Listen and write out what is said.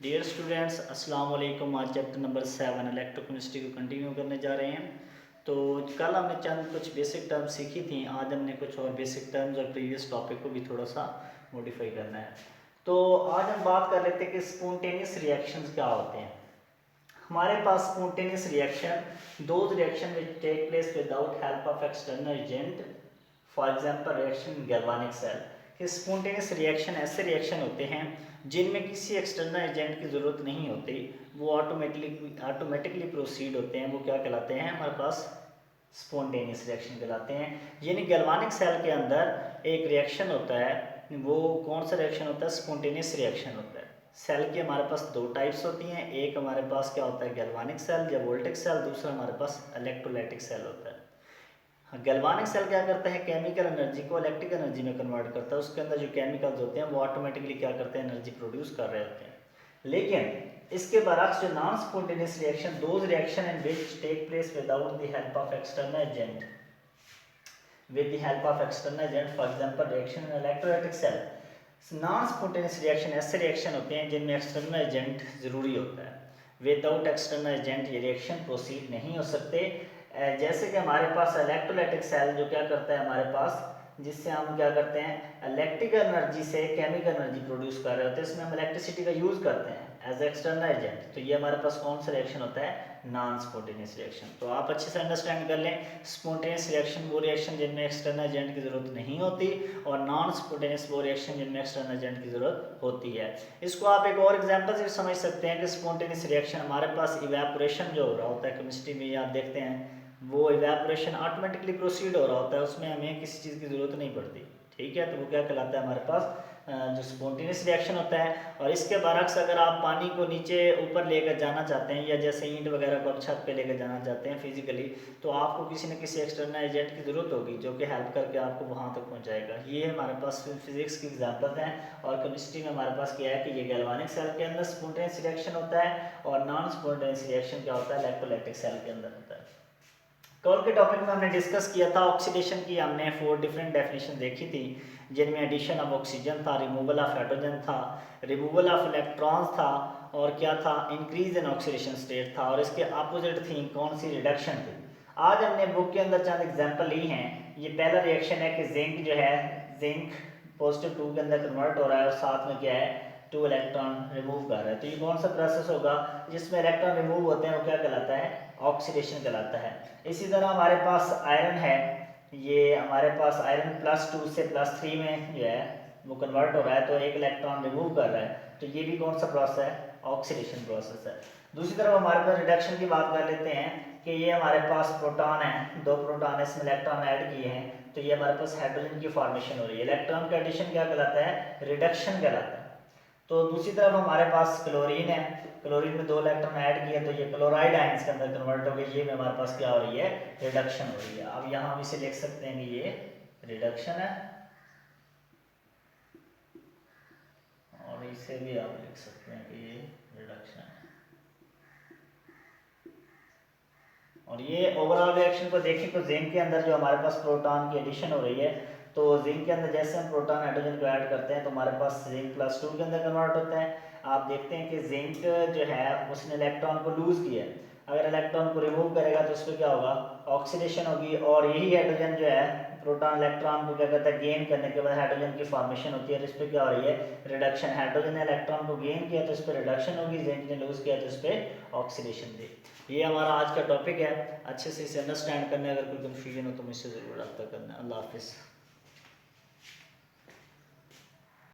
Dear students, अस्सलाम वालेकुम। आज चैप्टर नंबर 7 इलेक्ट्रोकेमिस्ट्री को कंटिन्यू करने जा रहे हैं। तो कल हमने चंद कुछ बेसिक टर्म्स सीखी थी, आज हमने कुछ और बेसिक टर्म्स और प्रीवियस टॉपिक को भी थोड़ा सा मॉडिफाई करना है। तो आज हम बात कर लेते हैं कि स्पॉन्टेनियस रिएक्शंस क्या होते हैं। हमारे पास spontaneous reaction those reaction which take place without help of external agent, for example reaction galvanic cell. कि स्पॉन्टेनियस रिएक्शन ऐसे रिएक्शन होते हैं जिनमें किसी एक्सटर्नल एजेंट की ज़रूरत नहीं होती, वो ऑटोमेटिकली प्रोसीड होते हैं। वो क्या कहलाते हैं? हमारे पास स्पॉन्टेनियस रिएक्शन कहलाते हैं। यानी गैल्वानिक सेल के अंदर एक रिएक्शन होता है, वो कौन सा रिएक्शन होता है? स्पॉन्टेनियस रिएक्शन होता है। सेल की हमारे पास दो टाइप्स होती हैं, एक हमारे पास क्या होता है गैल्वानिक सेल या वोल्टिक सेल, दूसरा हमारे पास इलेक्ट्रोलाइटिक सेल होता है। गैल्वानिक सेल क्या करता है? केमिकल एनर्जी को इलेक्ट्रिकल एनर्जी में कन्वर्ट करता है। उसके अंदर जो केमिकल्स होते हैं वो ऑटोमेटिकली क्या करते हैं? एनर्जी प्रोड्यूस कर रहे होते हैं। लेकिन इसके बरक्स जो non spontaneous reaction, those reaction in which take place without the help of external agent, with the help of external agent, for example reaction in electrolytic cell. Non spontaneous reaction ऐसे reaction होते हैं जिनमें external agent ज़रूरी होता है। Without external agent ये reaction proceed नहीं हो सकते। जैसे कि हमारे पास इलेक्ट्रोलाइटिक सेल जो क्या करता है हमारे पास, जिससे हम क्या करते हैं इलेक्ट्रिकल एनर्जी से केमिकल एनर्जी प्रोड्यूस कर रहे होते हैं, इसमें हम इलेक्ट्रिसिटी का यूज़ करते हैं एज एक्सटर्नल एजेंट। तो ये हमारे पास कौन सा रिएक्शन होता है? Non spontaneous reaction. तो आप अच्छे से अंडरस्टैंड कर लें, स्पॉन्टेनियस रिएक्शन वो रिएक्शन जिनमें एक्सटर्नल एजेंट की ज़रूरत नहीं होती, और नॉन स्पॉन्टेनियस वो रिएक्शन जिनमें एक्सटर्नल एजेंट की ज़रूरत होती है। इसको आप एक और एग्जांपल से समझ सकते हैं कि स्पॉन्टेनियस रिएक्शन हमारे पास इवेपोरेशन जो हो रहा होता है केमिस्ट्री में, आप देखते हैं वो इवेपोरेशन ऑटोमेटिकली प्रोसीड हो रहा होता है, उसमें हमें किसी चीज़ की ज़रूरत नहीं पड़ती। ठीक है, तो वो क्या कहलाता है हमारे पास जो स्पॉन्टेनियस रिएक्शन होता है। और इसके बरक्स अगर आप पानी को नीचे ऊपर लेकर जाना चाहते हैं, या जैसे ईंट वगैरह को आप छत पे लेकर जाना चाहते हैं फिजिकली, तो आपको किसी न किसी एक्सटर्नल एजेंट की ज़रूरत होगी जो कि हेल्प करके आपको वहाँ तक पहुँचाएगा। ये हमारे पास फिजिक्स की एग्जाम्पल हैं। और केमिस्ट्री में हमारे पास क्या है कि ये गैल्वानिक सेल के अंदर स्पॉन्टेनियस रिएक्शन होता है, और नॉन स्पॉन्टेनियस रिएक्शन क्या होता है? इलेक्ट्रोलाइटिक सेल के अंदर होता है। कल के टॉपिक में हमने डिस्कस किया था ऑक्सीडेशन की, हमने 4 डिफरेंट डेफिनेशन देखी थी, जिनमें एडिशन ऑफ ऑक्सीजन था, रिमूवल ऑफ हाइड्रोजन था, रिमूवल ऑफ इलेक्ट्रॉन्स था, और क्या था? इंक्रीज इन ऑक्सीडेशन स्टेट था। और इसके अपोजिट थी कौन सी? रिडक्शन थी। आज हमने बुक के अंदर चंद एग्जाम्पल ली हैं। ये पहला रिएक्शन है कि जिंक जो है, जिंक पॉजिटिव 2 के अंदर कन्वर्ट हो रहा है, और साथ में क्या है? 2 इलेक्ट्रॉन रिमूव कर रहा है। तो ये कौन सा प्रोसेस होगा जिसमें इलेक्ट्रॉन रिमूव होते हैं? वो क्या कहलाता है? ऑक्सीडेशन कहलाता है। इसी तरह हमारे पास आयरन है, ये हमारे पास आयरन +2 से +3 में जो है वो कन्वर्ट हो रहा है, तो 1 इलेक्ट्रॉन रिमूव कर रहा है। तो ये भी कौन सा प्रोसेस है? ऑक्सीडेशन प्रोसेस है। दूसरी तरफ हमारे पास रिडक्शन की बात कर लेते हैं कि ये हमारे पास प्रोटॉन है, 2 प्रोटॉन इसमें इलेक्ट्रॉन ऐड किए हैं, तो ये हमारे पास हाइड्रोजन की फॉर्मेशन हो रही है। इलेक्ट्रॉन का एडिशन क्या कहलाता है? रिडक्शन कहलाता है। तो दूसरी तरफ हमारे पास क्लोरीन है, क्लोरीन में 2 इलेक्ट्रॉन ऐड किए, तो ये क्लोराइड आयंस के अंदर कन्वर्ट हो गई। ये में हमारे पास क्या हो रही है? रिडक्शन हो रही है। अब यहाँ हम इसे लिख सकते हैं कि ये रिडक्शन है, और इसे भी आप लिख सकते हैं कि ये रिडक्शन है। और ये ओवरऑल रिएक्शन को देखें तो जिंक के अंदर जो हमारे पास प्रोटॉन की एडिशन हो रही है, तो जिंक के अंदर जैसे हम प्रोटॉन हाइड्रोजन को ऐड करते हैं तो हमारे पास जिंक +2 के अंदर कन्वर्ट होता है। आप देखते हैं कि जिंक जो है उसने इलेक्ट्रॉन को लूज किया है, अगर इलेक्ट्रॉन को रिमूव करेगा तो उस पर क्या होगा? ऑक्सीडेशन होगी। और यही हाइड्रोजन जो है प्रोटॉन इलेक्ट्रॉन को क्या करता है? गेन करने के बाद हाइड्रोजन की फॉर्मेशन होती है, और इस पर क्या हो रही है? रिडक्शन। हाइड्रोजन ने इलेक्ट्रॉन को गेन किया तो इस पर रिडक्शन होगी, जिंक ने लूज किया तो इस पर ऑक्सीडेशन दी। ये हमारा आज का टॉपिक है। अच्छे से इसे अंडरस्टैंड करने, अगर कोई कन्फ्यूजन हो तो मुझसे ज़रूर रब्ता करना। अल्लाह हाफिज़।